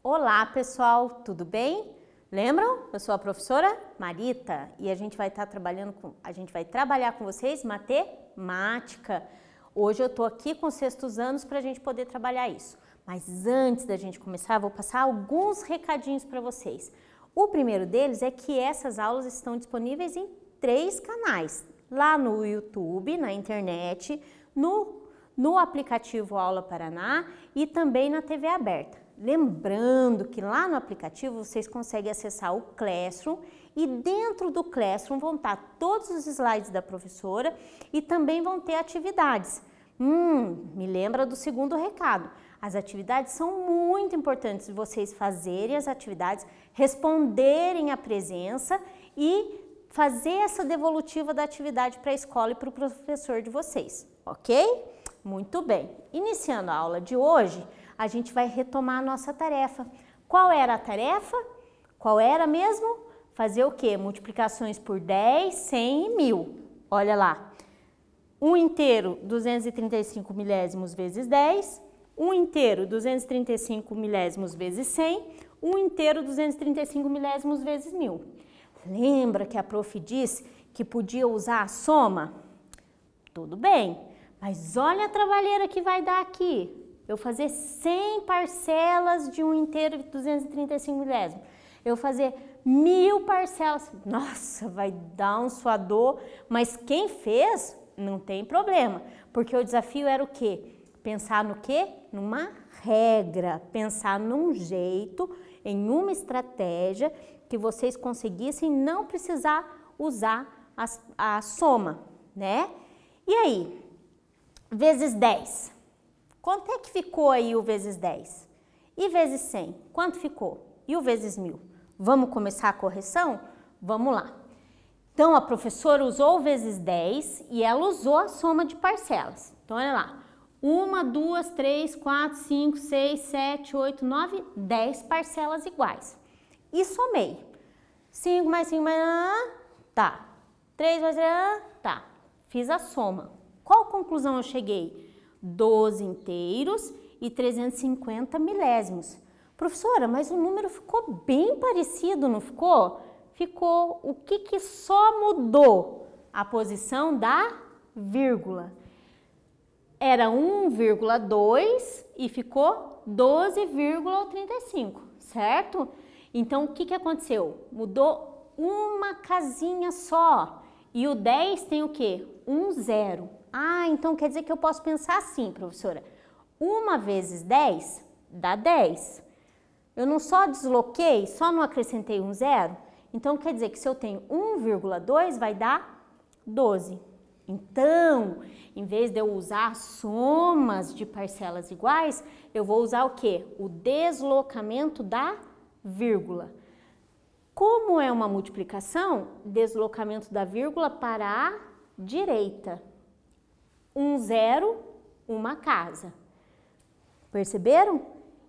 Olá, pessoal, tudo bem? Lembram? Eu sou a professora Marita e a gente vai trabalhar com vocês matemática. Hoje eu tô aqui com os sextos anos para a gente poder trabalhar isso. Mas antes da gente começar, eu vou passar alguns recadinhos para vocês. O primeiro deles é que essas aulas estão disponíveis em 3 canais. Lá no YouTube, na internet, no aplicativo Aula Paraná e também na TV aberta. Lembrando que lá no aplicativo vocês conseguem acessar o Classroom e dentro do Classroom vão estar todos os slides da professora e também vão ter atividades. Me lembra do segundo recado. As atividades são muito importantes de vocês fazerem as atividades, responderem à presença e fazer essa devolutiva da atividade para a escola e para o professor de vocês, ok? Muito bem. Iniciando a aula de hoje, a gente vai retomar a nossa tarefa. Qual era a tarefa? Qual era mesmo? Fazer o quê? Multiplicações por 10, 100 e 1000. Olha lá. 1 inteiro, 235 milésimos vezes 10. 1 inteiro, 235 milésimos vezes 100. 1 inteiro, 235 milésimos vezes 1000. Lembra que a prof disse que podia usar a soma? Tudo bem, mas olha a trabalheira que vai dar aqui. Eu fazer 100 parcelas de 1 inteiro de 235 milésimos. Eu fazer 1000 parcelas. Nossa, vai dar um suador. Mas quem fez, não tem problema. Porque o desafio era o quê? Pensar no quê? Numa regra. Pensar num jeito, em uma estratégia que vocês conseguissem não precisar usar a soma, né? E aí? Vezes 10. Quanto é que ficou aí o vezes 10? E vezes 100? Quanto ficou? E o vezes 1000? Vamos começar a correção? Vamos lá. Então, a professora usou o vezes 10 e ela usou a soma de parcelas. Então, olha lá. 1, 2, 3, 4, 5, 6, 7, 8, 9, 10 parcelas iguais. E somei. 5 mais 5 mais... Tá. 3 mais 3... Tá. Fiz a soma. Qual conclusão eu cheguei? 12 inteiros e 350 milésimos. Professora, mas o número ficou bem parecido, não ficou? Ficou. O que só mudou? A posição da vírgula. Era 1,2 e ficou 12,35, certo? Então, o que aconteceu? Mudou uma casinha só. E o 10 tem o quê? 0. Ah, então quer dizer que eu posso pensar assim, professora. 1 vezes 10 dá 10. Eu não só desloquei, só não acrescentei 0. Então quer dizer que se eu tenho 1,2 vai dar 12. Então, em vez de eu usar somas de parcelas iguais, eu vou usar o quê? O deslocamento da vírgula. Como é uma multiplicação, deslocamento da vírgula para a direita. 0, uma casa. Perceberam?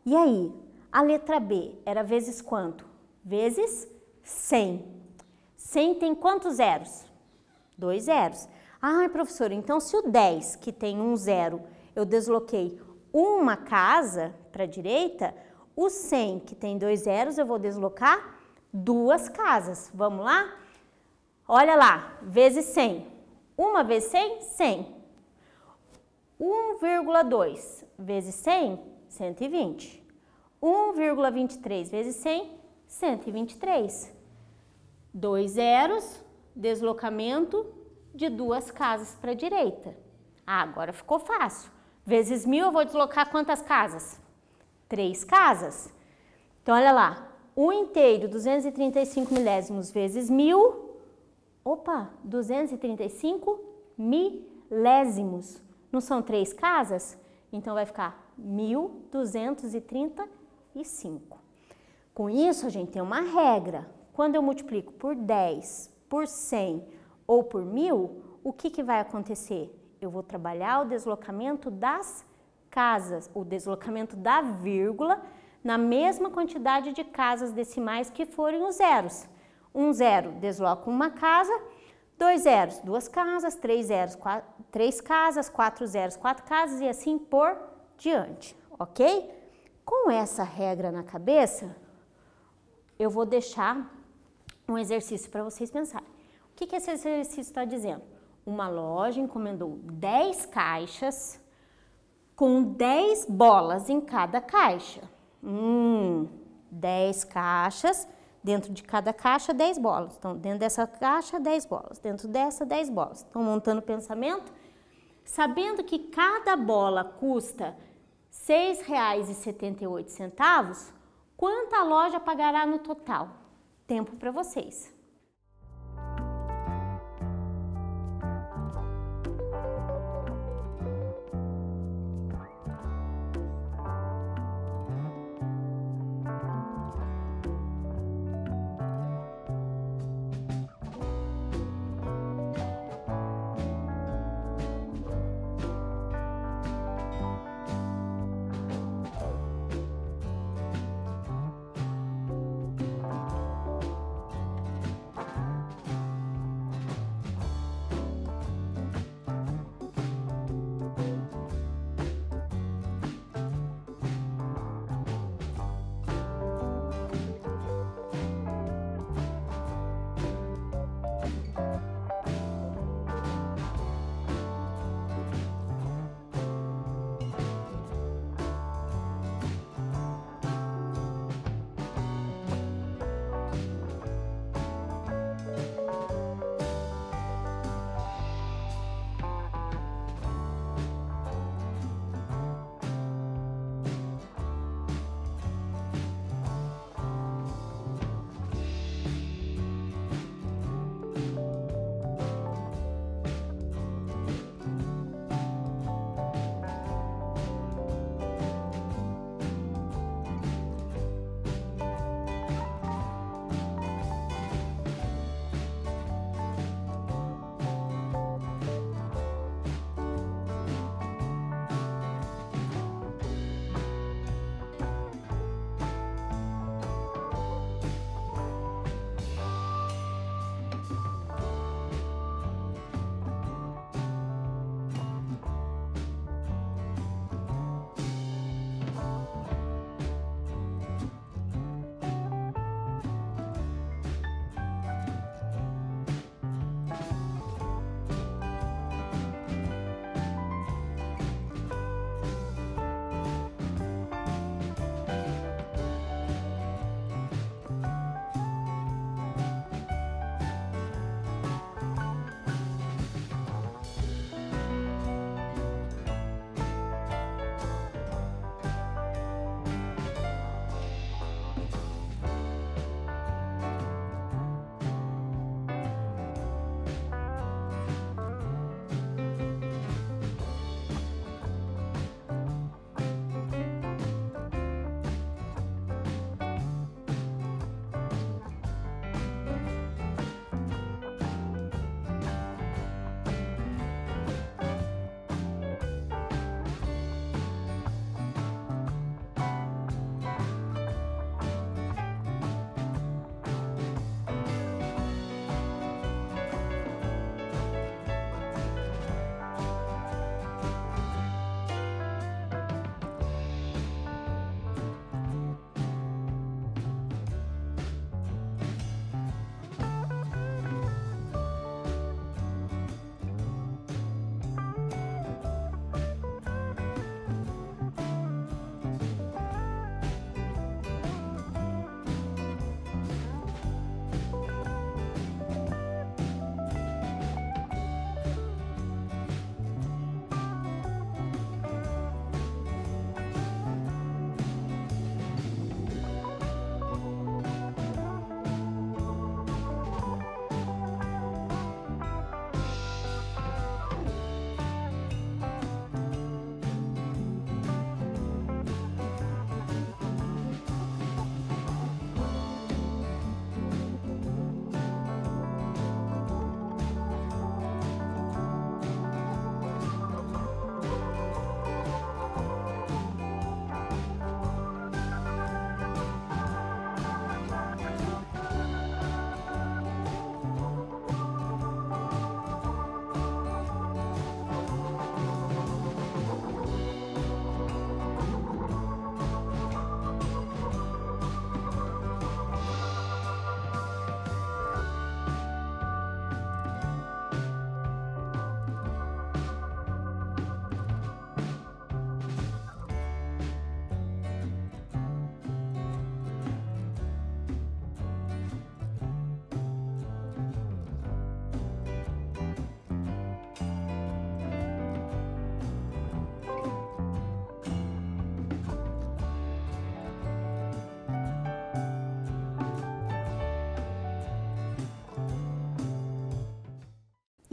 E aí, a letra B era vezes quanto? Vezes 100. 100 tem quantos zeros? 2 zeros. Ah, professora, então se o 10, que tem 0, eu desloquei uma casa para a direita, o 100, que tem 2 zeros, eu vou deslocar 2 casas. Vamos lá? Olha lá, vezes 100. 1 vezes 100, 100. 1,2 vezes 100, 120. 1,23 vezes 100, 123. 2 zeros, deslocamento de 2 casas para a direita. Ah, agora ficou fácil. Vezes 1000 eu vou deslocar quantas casas? 3 casas. Então, olha lá. 1 inteiro, 235 milésimos vezes 1000. Opa, 235 milésimos. Não são 3 casas? Então, vai ficar 1235. Com isso, a gente tem uma regra. Quando eu multiplico por 10, por 100 ou por 1000, o que vai acontecer? Eu vou trabalhar o deslocamento das casas, o deslocamento da vírgula, na mesma quantidade de casas decimais que forem os zeros. 1 zero desloca uma casa, 2 zeros, 2 casas, 3 zeros, 3 casas, 4 zeros, 4 casas e assim por diante, ok? Com essa regra na cabeça, eu vou deixar um exercício para vocês pensarem. O que esse exercício está dizendo? Uma loja encomendou 10 caixas com 10 bolas em cada caixa. 10 caixas, dentro de cada caixa 10 bolas. Então, dentro dessa caixa 10 bolas, dentro dessa 10 bolas. Estão montando o pensamento? Sabendo que cada bola custa R$ 6,78, quanto a loja pagará no total? Tempo para vocês.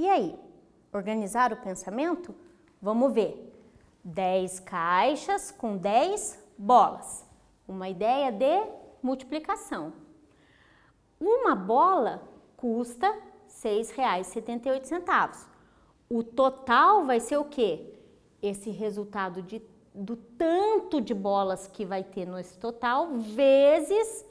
E aí, organizar o pensamento? Vamos ver. 10 caixas com 10 bolas. Uma ideia de multiplicação. Uma bola custa R$ 6,78. O total vai ser o quê? Esse resultado do tanto de bolas que vai ter nesse total vezes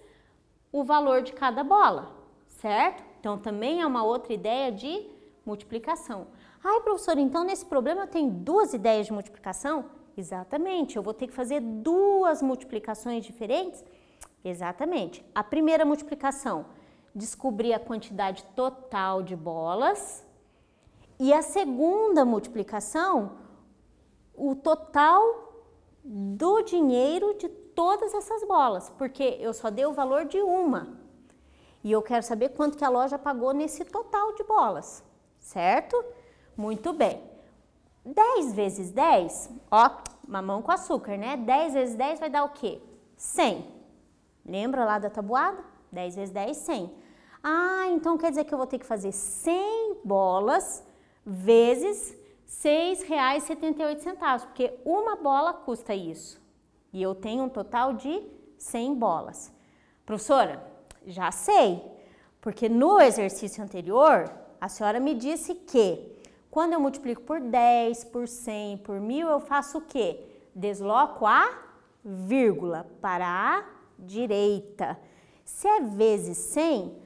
o valor de cada bola, certo? Então, também é uma outra ideia de multiplicação. Ai, professora, então nesse problema eu tenho duas ideias de multiplicação? Exatamente, eu vou ter que fazer duas multiplicações diferentes? Exatamente. A primeira multiplicação, descobrir a quantidade total de bolas. E a segunda multiplicação, o total do dinheiro de todas essas bolas, porque eu só dei o valor de uma. E eu quero saber quanto que a loja pagou nesse total de bolas, certo? Muito bem. 10 vezes 10, ó, mamão com açúcar, né? 10 vezes 10 vai dar o quê? 100. Lembra lá da tabuada? 10 vezes 10, 100. Ah, então quer dizer que eu vou ter que fazer 100 bolas vezes R$ 6,78, porque uma bola custa isso. E eu tenho um total de 100 bolas. Professora, já sei, porque no exercício anterior, a senhora me disse que quando eu multiplico por 10, por 100, por 1000, eu faço o quê? Desloco a vírgula para a direita. Se é vezes 100,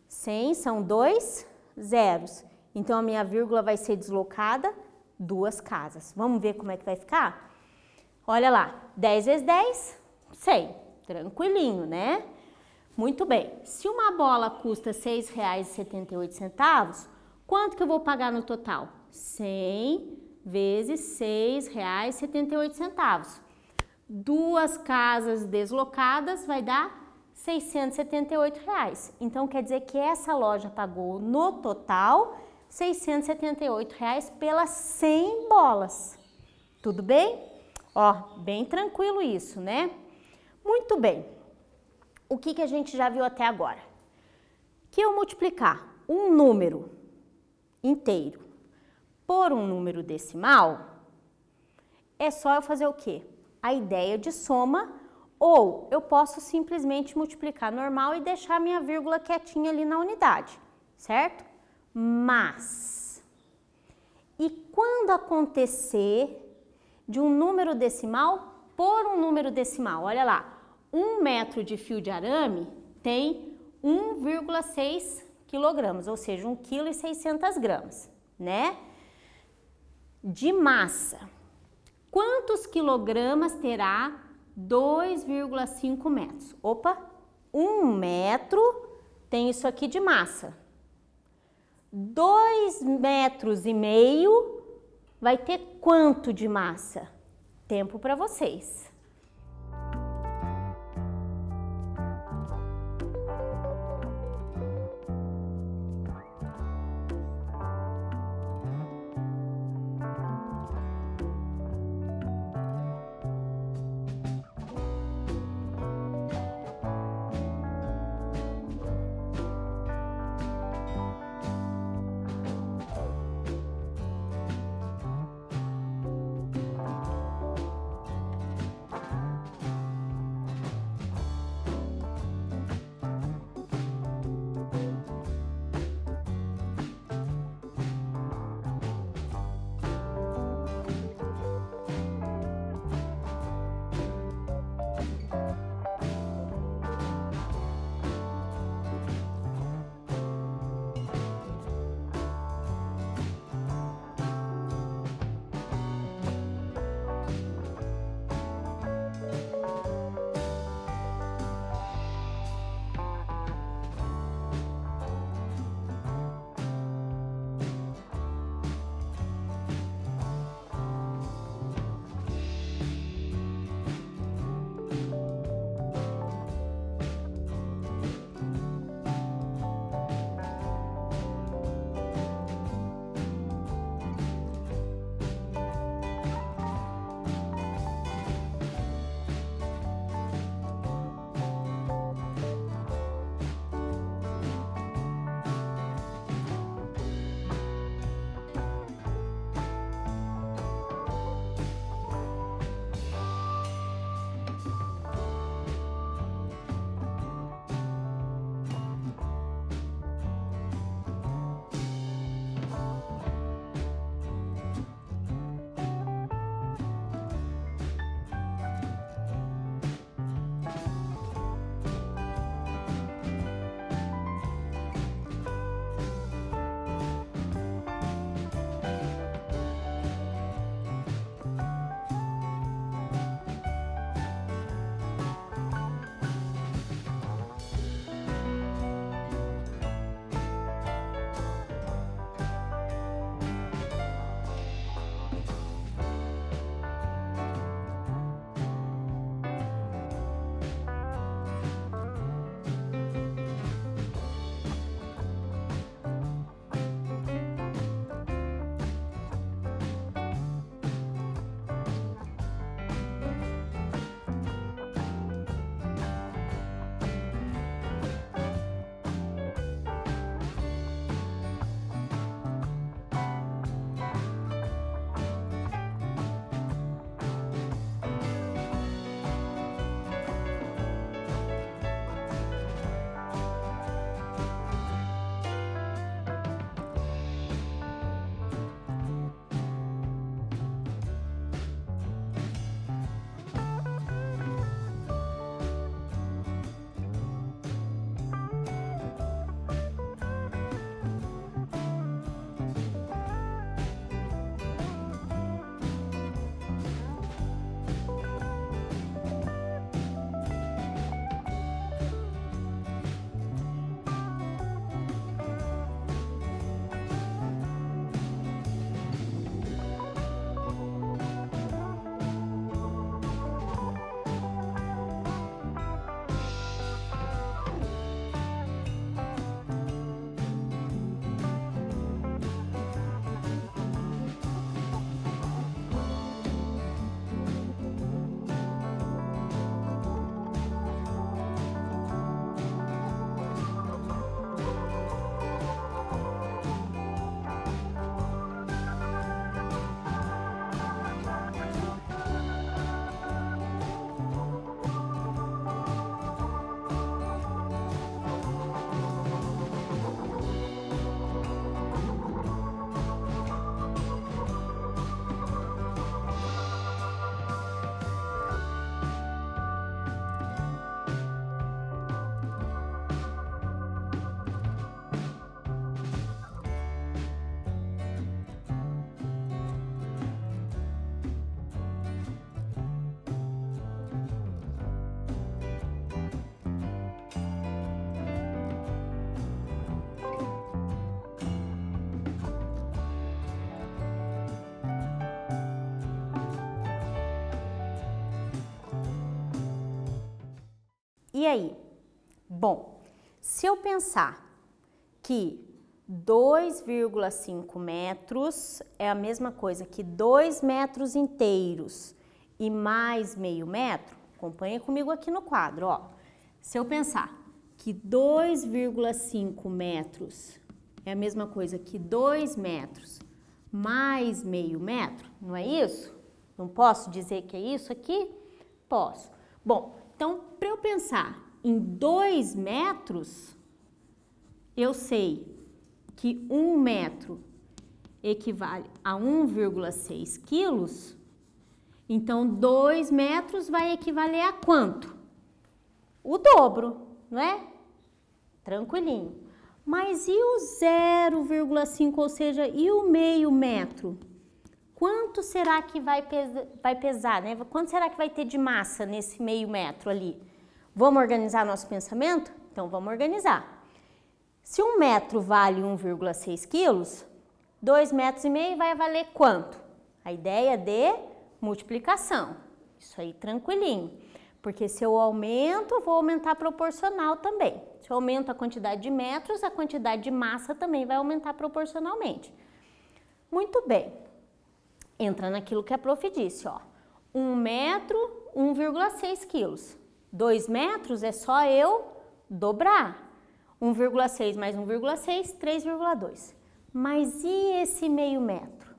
100 são 2 zeros. Então, a minha vírgula vai ser deslocada 2 casas. Vamos ver como é que vai ficar? Olha lá, 10 vezes 10, 100. Tranquilinho, né? Muito bem. Se uma bola custa R$ 6,78, quanto que eu vou pagar no total? 100 vezes R$ 6,78. Duas casas deslocadas vai dar R$ 678. Então, quer dizer que essa loja pagou no total R$ 678 pelas 100 bolas. Tudo bem? Ó, bem tranquilo isso, né? Muito bem. O que a gente já viu até agora? Que eu multiplicar um número inteiro por um número decimal, é só eu fazer o quê? A ideia de soma, ou eu posso simplesmente multiplicar normal e deixar minha vírgula quietinha ali na unidade, certo? Mas, e quando acontecer de um número decimal por um número decimal? Olha lá, 1 metro de fio de arame tem 1,6 quilogramas, ou seja, 1,6 kg, né? De massa. Quantos quilogramas terá 2,5 metros? Opa, 1 metro tem isso aqui de massa. 2,5 metros vai ter quanto de massa? Tempo para vocês. E aí? Bom, se eu pensar que 2,5 metros é a mesma coisa que 2 metros inteiros e mais meio metro, acompanha comigo aqui no quadro, ó. Se eu pensar que 2,5 metros é a mesma coisa que 2 metros mais meio metro, não é isso? Não posso dizer que é isso aqui? Posso. Bom, então, para eu pensar em 2 metros, eu sei que 1 metro equivale a 1,6 quilos, então 2 metros vai equivaler a quanto? O dobro, não é? Tranquilinho. Mas e o 0,5, ou seja, e o meio metro? Quanto será que vai pesar, né? Quanto será que vai ter de massa nesse meio metro ali? Vamos organizar nosso pensamento? Então, vamos organizar. Se 1 metro vale 1,6 quilos, 2,5 metros vai valer quanto? A ideia de multiplicação. Isso aí, tranquilinho. Porque se eu aumento, eu vou aumentar proporcional também. Se eu aumento a quantidade de metros, a quantidade de massa também vai aumentar proporcionalmente. Muito bem. Entra naquilo que a prof disse, ó. 1 metro, 1,6 quilos. 2 metros é só eu dobrar. 1,6 mais 1,6, 3,2. Mas e esse meio metro?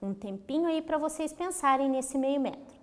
Um tempinho aí para vocês pensarem nesse meio metro.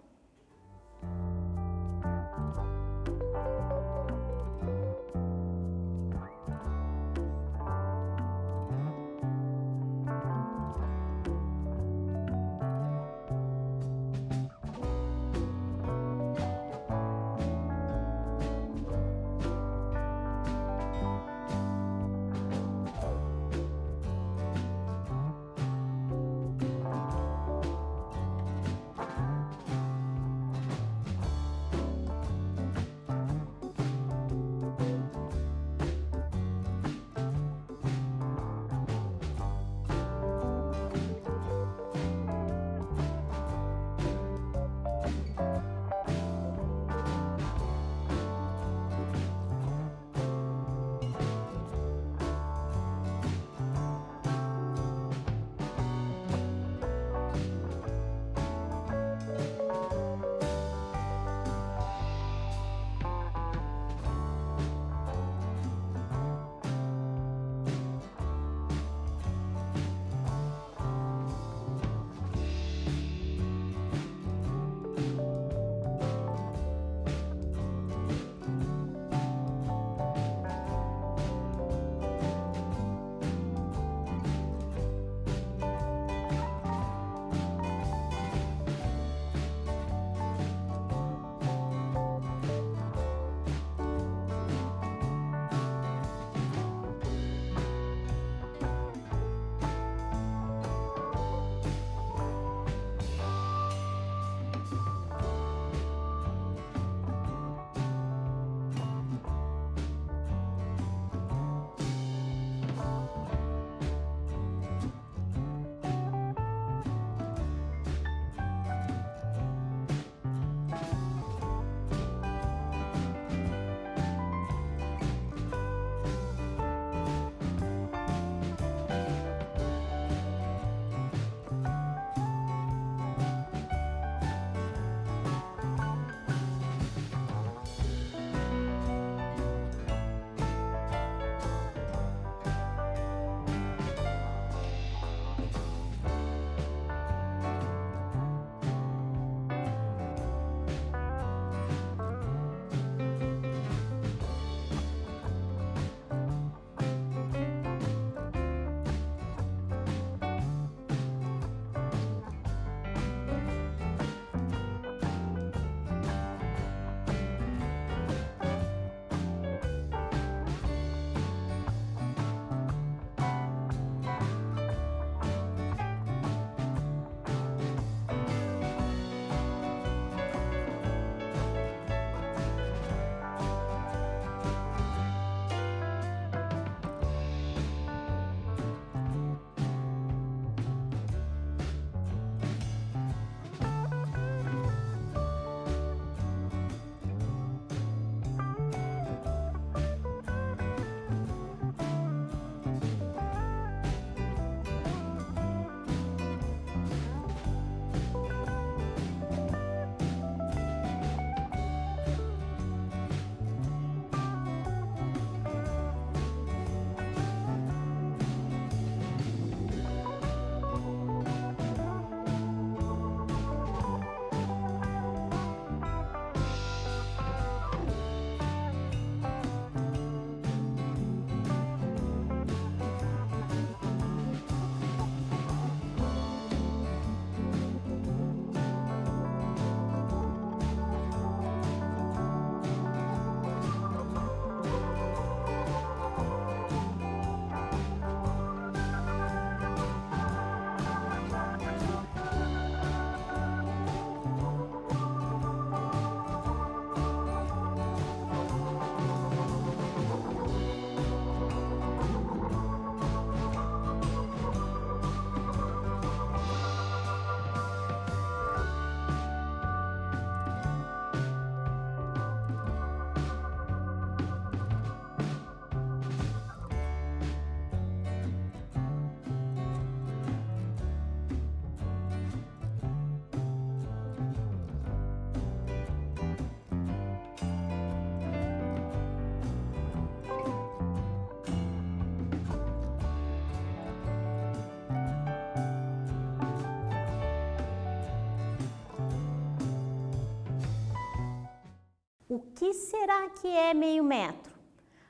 que será que é meio metro?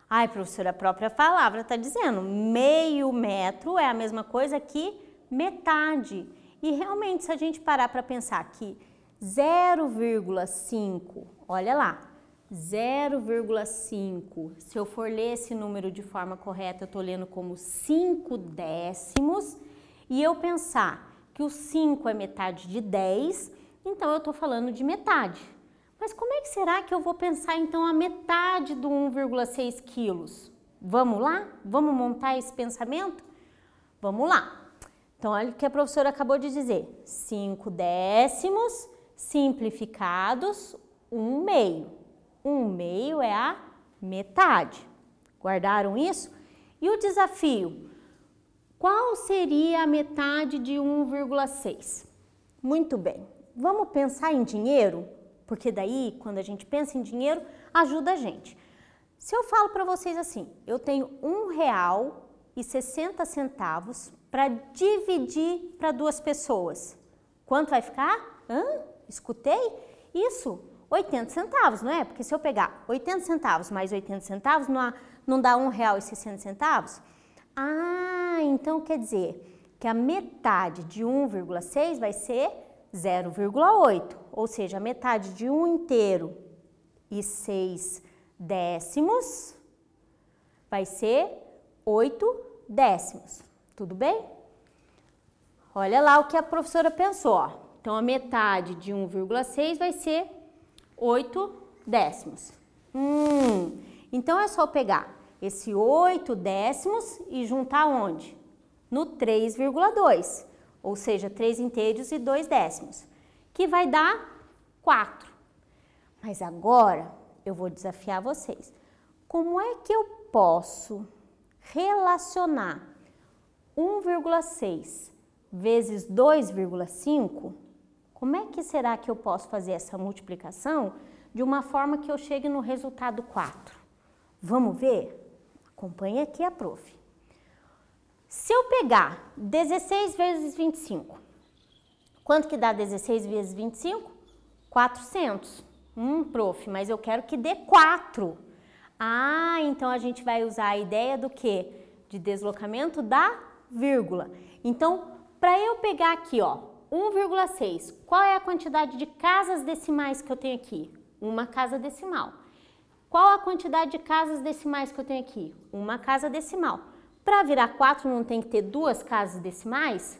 Ai, professora, a própria palavra está dizendo, meio metro é a mesma coisa que metade. E realmente, se a gente parar para pensar que 0,5, olha lá, 0,5, se eu for ler esse número de forma correta, eu estou lendo como 5 décimos, e eu pensar que o 5 é metade de 10, então eu estou falando de metade. Mas como é que será que eu vou pensar então a metade do 1,6 quilos? Vamos lá? Vamos montar esse pensamento? Vamos lá. Então, olha o que a professora acabou de dizer. 5 décimos simplificados, 1 meio. 1 meio é a metade. Guardaram isso? E o desafio? Qual seria a metade de 1,6? Muito bem. Vamos pensar em dinheiro? Porque daí, quando a gente pensa em dinheiro, ajuda a gente. Se eu falo para vocês assim, eu tenho R$1,60 para dividir para 2 pessoas. Quanto vai ficar? Escutei? Isso, 80 centavos, não é? Porque se eu pegar 80 centavos mais 80 centavos, não dá R$1,60? Ah, então quer dizer que a metade de 1,6 vai ser 0,8, ou seja, a metade de 1 inteiro e 6 décimos vai ser 8 décimos. Tudo bem? Olha lá o que a professora pensou, ó. Então, a metade de 1,6 vai ser 8 décimos. Então, é só pegar esse 8 décimos e juntar onde? No 3,2, ou seja, 3 inteiros e 2 décimos, que vai dar 4. Mas agora, eu vou desafiar vocês. Como é que eu posso relacionar 1,6 vezes 2,5, como é que será que eu posso fazer essa multiplicação de uma forma que eu chegue no resultado 4? Vamos ver? Acompanhe aqui a prof. Se eu pegar 16 vezes 25, quanto que dá 16 vezes 25? 400. Prof, mas eu quero que dê 4. Ah, então a gente vai usar a ideia do quê? De deslocamento da vírgula. Então, para eu pegar aqui, ó, 1,6, qual é a quantidade de casas decimais que eu tenho aqui? Uma casa decimal. Qual a quantidade de casas decimais que eu tenho aqui? Uma casa decimal. Para virar 4 não tem que ter 2 casas decimais?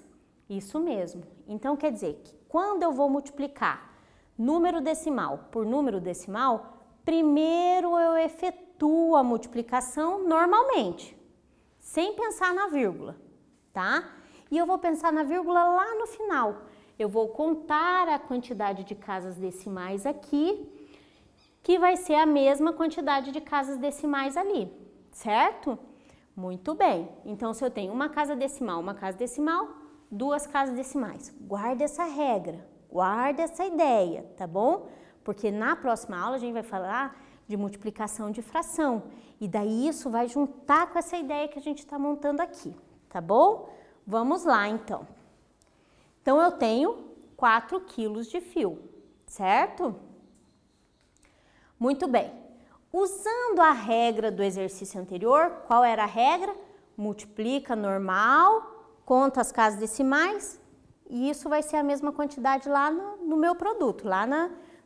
Isso mesmo. Então, quer dizer que quando eu vou multiplicar número decimal por número decimal, primeiro eu efetuo a multiplicação normalmente, sem pensar na vírgula, tá? E eu vou pensar na vírgula lá no final. Eu vou contar a quantidade de casas decimais aqui, que vai ser a mesma quantidade de casas decimais ali, certo? Muito bem. Então, se eu tenho uma casa decimal, 2 casas decimais. Guarda essa regra, guarda essa ideia, tá bom? Porque na próxima aula a gente vai falar de multiplicação de fração. E daí isso vai juntar com essa ideia que a gente está montando aqui, tá bom? Vamos lá, então. Então, eu tenho 4 quilos de fio, certo? Muito bem. Usando a regra do exercício anterior, qual era a regra? Multiplica normal, conta as casas decimais, e isso vai ser a mesma quantidade lá no meu produto, lá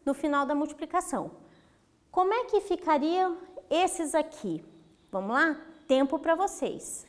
no final da multiplicação. Como é que ficariam esses aqui? Vamos lá? Tempo para vocês.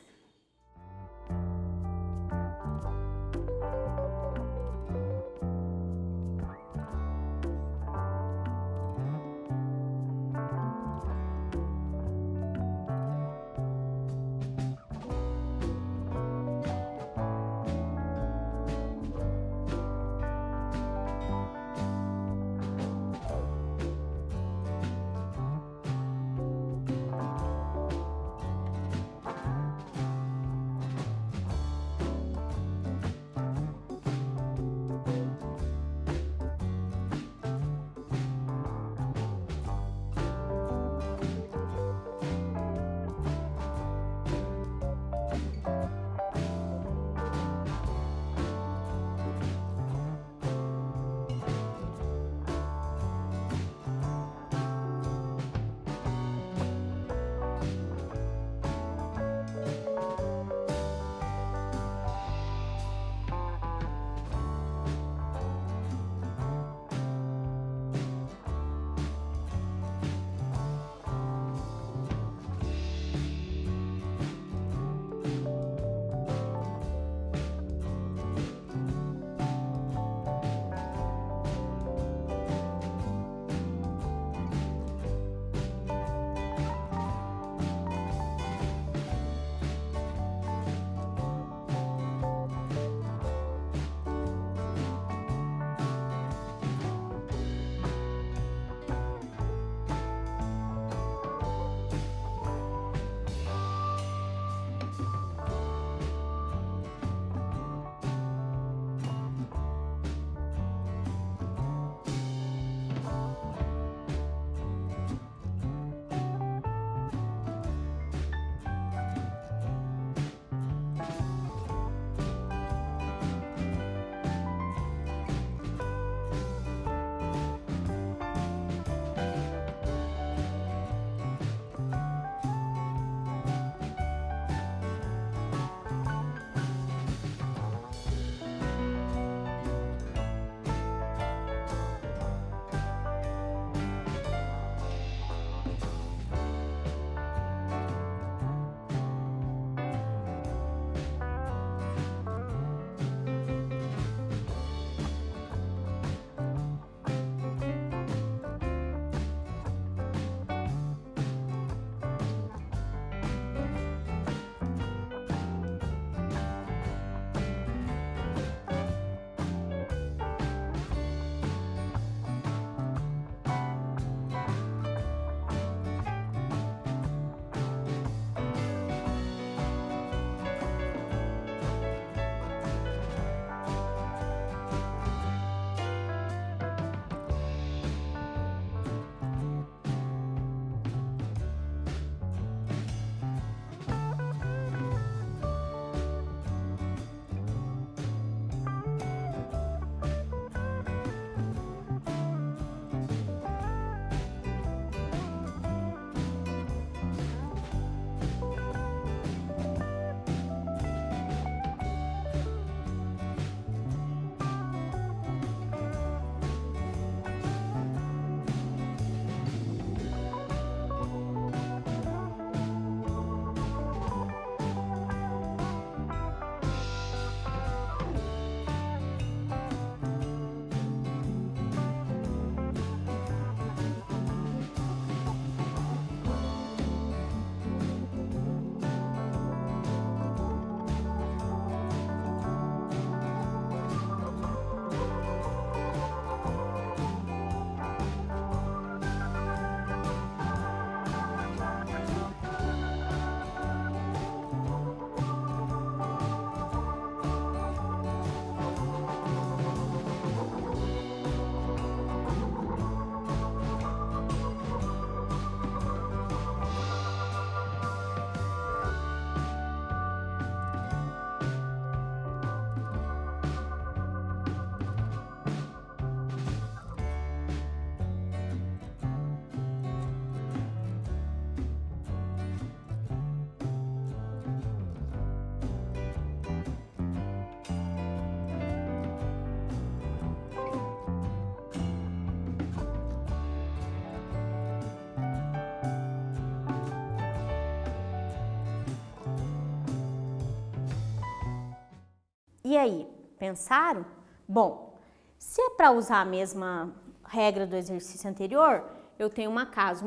E aí, pensaram? Bom, se é para usar a mesma regra do exercício anterior, eu tenho uma casa,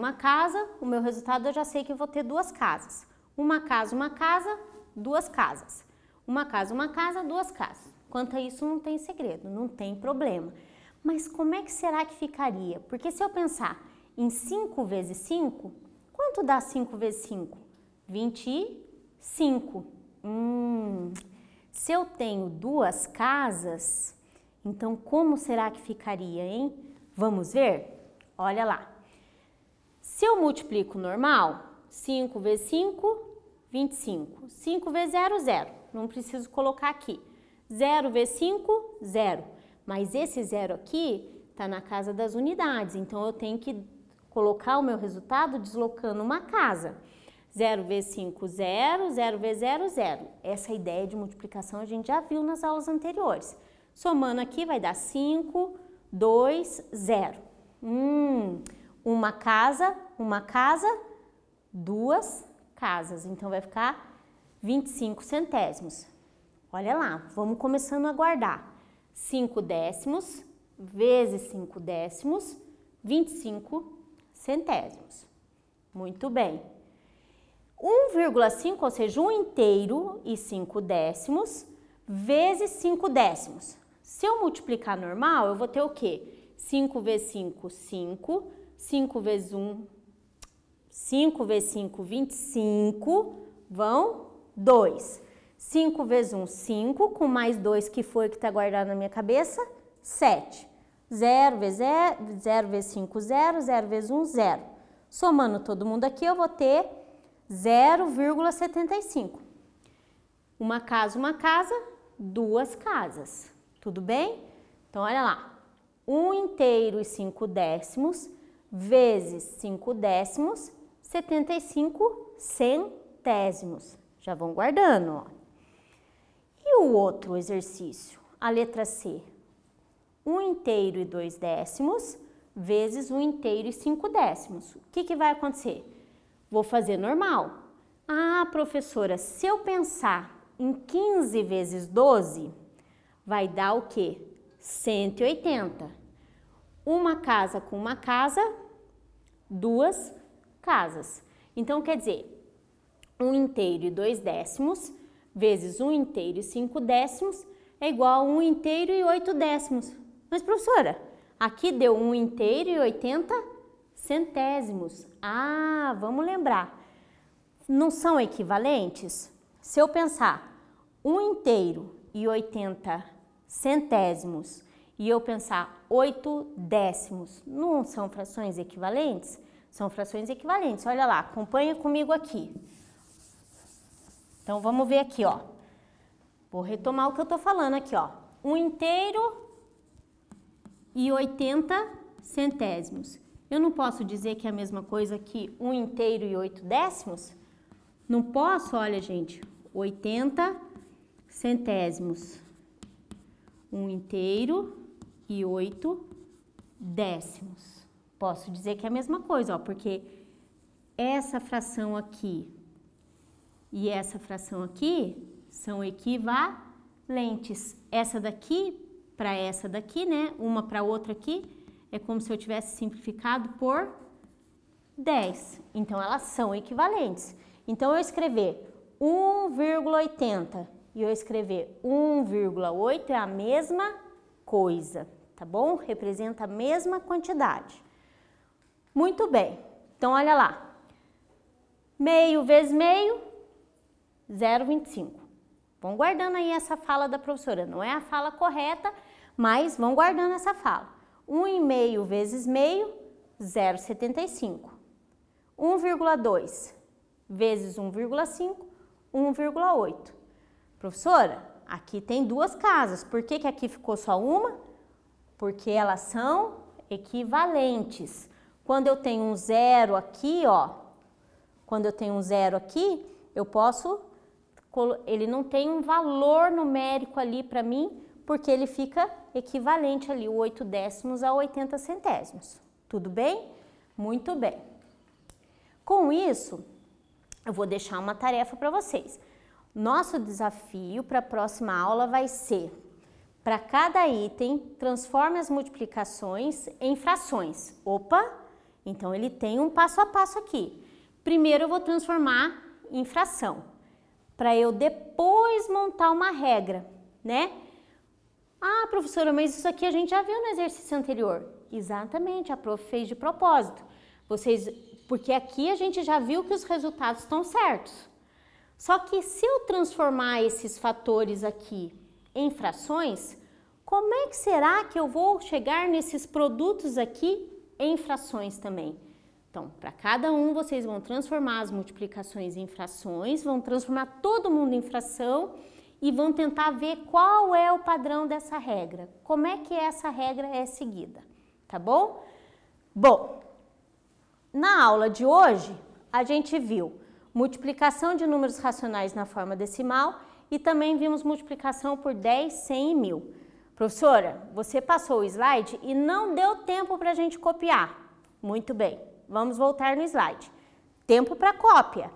o meu resultado eu já sei que eu vou ter duas casas. Uma casa, duas casas. Uma casa, duas casas. Quanto a isso não tem segredo, não tem problema. Mas como é que será que ficaria? Porque se eu pensar em 5 vezes 5, quanto dá 5 vezes 5? 25. Se eu tenho duas casas, então como será que ficaria, hein? Vamos ver? Olha lá. Se eu multiplico normal, 5 vezes 5, 25. 5 vezes 0, 0. Não preciso colocar aqui. 0 vezes 5, 0. Mas esse 0 aqui está na casa das unidades, então eu tenho que colocar o meu resultado deslocando uma casa. 0 vezes 5, 0. 0 vezes 0, 0. Essa ideia de multiplicação a gente já viu nas aulas anteriores. Somando aqui vai dar 5, 2, 0. Uma casa, duas casas. Então vai ficar 25 centésimos. Olha lá, vamos começando a guardar. 5 décimos vezes 5 décimos, 25 centésimos. Muito bem. 1,5, ou seja, 1 inteiro e 5 décimos, vezes 5 décimos. Se eu multiplicar normal, eu vou ter o quê? 5 vezes 5, 5. 5 vezes 1, 5 vezes 5, 25. Vão 2. 5 vezes 1, 5. Com mais 2, que foi que está guardado na minha cabeça, 7. 0 vezes 0, 0 vezes 5, 0. 0 vezes 1, 0. Somando todo mundo aqui, eu vou ter 0,75. Uma casa, duas casas. Tudo bem? Então, olha lá. 1 inteiro e 5 décimos vezes 5 décimos, 75 centésimos. Já vão guardando, ó. E o outro exercício? A letra C. 1 inteiro e 2 décimos vezes 1 inteiro e 5 décimos. O que vai acontecer? Vou fazer normal. Ah, professora, se eu pensar em 15 vezes 12, vai dar o quê? 180. Uma casa com uma casa, duas casas. Então, quer dizer, 1 inteiro e 2 décimos vezes 1 inteiro e 5 décimos é igual a 1 inteiro e 8 décimos. Mas, professora, aqui deu 1 inteiro e 80 centésimos. Ah, vamos lembrar. Não são equivalentes? Se eu pensar 1 inteiro e 80 centésimos e eu pensar 8 décimos, não são frações equivalentes? São frações equivalentes. Olha lá, acompanha comigo aqui. Então, vamos ver aqui, ó. Vou retomar o que eu tô falando aqui, ó. 1 inteiro e 80 centésimos. Eu não posso dizer que é a mesma coisa que 1 inteiro e 8 décimos? Não posso? Olha, gente, 80 centésimos. 1 inteiro e 8 décimos. Posso dizer que é a mesma coisa, ó, porque essa fração aqui e essa fração aqui são equivalentes. Essa daqui para essa daqui, né? Uma para outra aqui, é como se eu tivesse simplificado por 10. Então, elas são equivalentes. Então, eu escrever 1,80 e eu escrever 1,8 é a mesma coisa, tá bom? Representa a mesma quantidade. Muito bem. Então, olha lá. Meio vezes meio, 0,25. Vão guardando aí essa fala da professora. Não é a fala correta, mas vão guardando essa fala. 1,5 vezes meio, 0,75. 1,2 vezes 1,5, 1,8. Professora, aqui tem duas casas. Por que aqui ficou só uma? Porque elas são equivalentes. Quando eu tenho um zero aqui, ó, quando eu tenho um zero aqui, eu posso, ele não tem um valor numérico ali para mim, porque ele fica equivalente ali, o 8 décimos a 80 centésimos. Tudo bem? Muito bem. Com isso, eu vou deixar uma tarefa para vocês. Nosso desafio para a próxima aula vai ser: para cada item, transforme as multiplicações em frações. Opa! Então ele tem um passo a passo aqui. Primeiro eu vou transformar em fração, para eu depois montar uma regra, né? Ah, professora, mas isso aqui a gente já viu no exercício anterior. Exatamente, a prof fez de propósito. Porque aqui a gente já viu que os resultados estão certos. Só que se eu transformar esses fatores aqui em frações, como é que será que eu vou chegar nesses produtos aqui em frações também? Então, para cada um, vocês vão transformar as multiplicações em frações, vão transformar todo mundo em fração e vão tentar ver qual é o padrão dessa regra, como é que essa regra é seguida, tá bom? Bom, na aula de hoje, a gente viu multiplicação de números racionais na forma decimal e também vimos multiplicação por 10, 100 e 1000. Professora, você passou o slide e não deu tempo para a gente copiar. Muito bem, vamos voltar no slide. Tempo para cópia.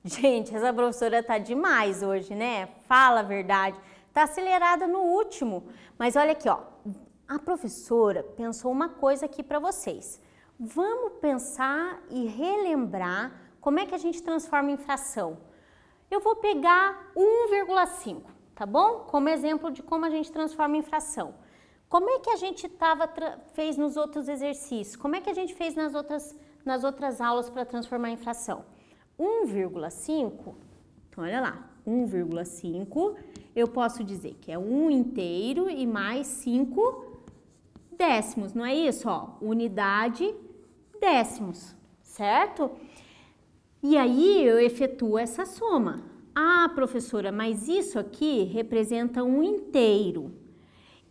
Gente, essa professora tá demais hoje, né? Fala a verdade. Tá acelerada no último. Mas olha aqui, ó. A professora pensou uma coisa aqui para vocês. Vamos pensar e relembrar como é que a gente transforma em fração. Eu vou pegar 1,5, tá bom? Como exemplo de como a gente transforma em fração. Como é que a gente fez nos outros exercícios? Como é que a gente fez nas outras aulas para transformar em fração? 1,5, então olha lá, 1,5, eu posso dizer que é 1 inteiro e mais 5 décimos, não é isso? Ó, unidade, décimos, certo? E aí eu efetuo essa soma. Ah, professora, mas isso aqui representa um inteiro.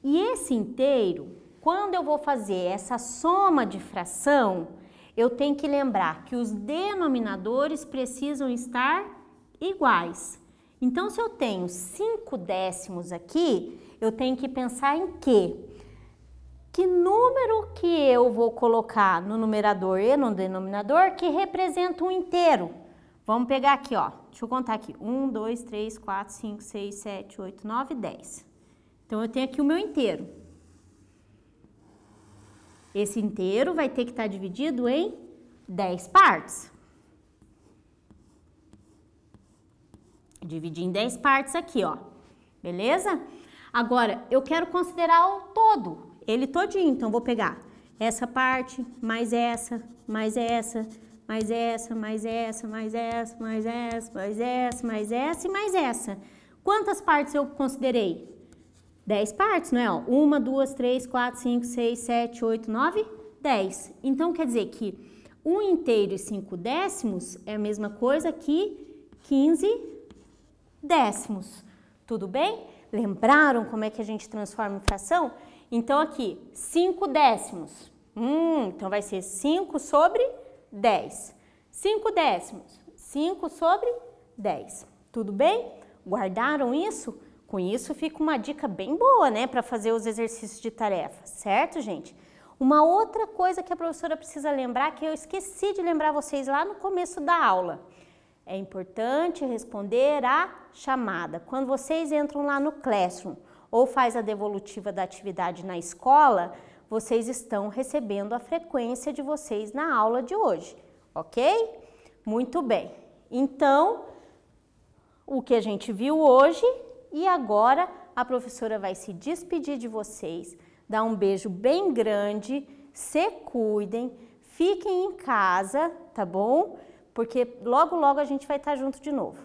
E esse inteiro, quando eu vou fazer essa soma de fração, eu tenho que lembrar que os denominadores precisam estar iguais. Então, se eu tenho 5 décimos aqui, eu tenho que pensar em quê? Que número que eu vou colocar no numerador e no denominador que representa um inteiro? Vamos pegar aqui, ó. Deixa eu contar aqui. 1, 2, 3, 4, 5, 6, 7, 8, 9, 10. Então, eu tenho aqui o meu inteiro. Esse inteiro vai ter que estar dividido em 10 partes. Dividi em 10 partes aqui, ó. Beleza? Agora, eu quero considerar o todo, ele todinho. Então, vou pegar essa parte, mais essa, mais essa, mais essa, mais essa, mais essa, mais essa, mais essa, mais essa e mais essa. Quantas partes eu considerei? 10 partes, não é? 1, 2, 3, 4, 5, 6, 7, 8, 9, 10. Então, quer dizer que 1 inteiro e 5 décimos é a mesma coisa que 15 décimos. Tudo bem? Lembraram como é que a gente transforma em fração? Então, aqui, 5 décimos. Então, vai ser 5 sobre 10. 5 décimos. 5 sobre 10. Tudo bem? Guardaram isso? Com isso fica uma dica bem boa, né, para fazer os exercícios de tarefa, certo, gente? Uma outra coisa que a professora precisa lembrar, que eu esqueci de lembrar vocês lá no começo da aula. É importante responder a chamada. Quando vocês entram lá no Classroom ou faz a devolutiva da atividade na escola, vocês estão recebendo a frequência de vocês na aula de hoje, ok? Muito bem. Então, o que a gente viu hoje... E agora a professora vai se despedir de vocês, dar um beijo bem grande, se cuidem, fiquem em casa, tá bom? Porque logo, logo a gente vai estar junto de novo.